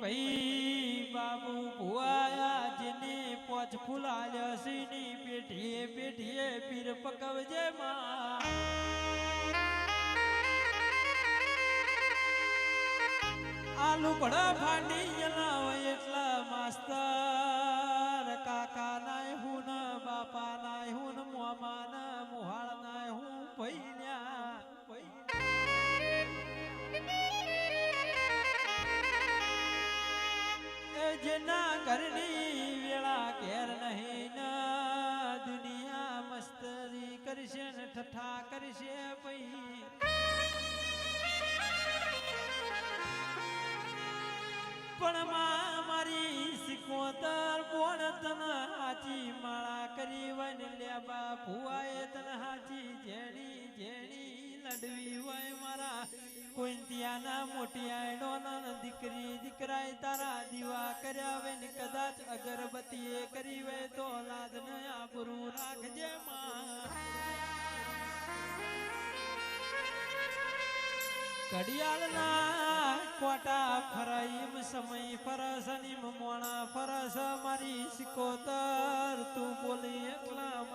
ભાઈ બાબુ ભુઆયા જેને પોચ ફૂલાલ્યા સીની પેઠીએ પેઠીએ પીર પકવજે માં આલુ ઘડા ફાંડી જલાવ એટલા માસ્તર કાકા નાય હું બાપા નાય હું મોમા ના મુહાળ નાય હું ભૈયા જેના ઘરની વેળા ઘેર નહીં ના દુનિયા મસ્તરી કરશે ને ઠઠા કરશે પઈ પણ મારી સિકોતર બોણ તન હાચી માળા કરી વન લેબા ભુઆએ તન હાચી જેણી જેણી લડવી હોય મારા કોઈ ત્યાંના મોટી આયડો દીકરી દીકરાએ તારા દીવા કર્યા હોય ને કદાચ અગરબત્તીએ કરી હોય તો લાજ ન આબરૂ રાખજે માં ઘડિયાળના કોટા ફરાઈમ સમય ફરસ ની મોણા ફરસ મારી સિકોતર તું બોલી એટલા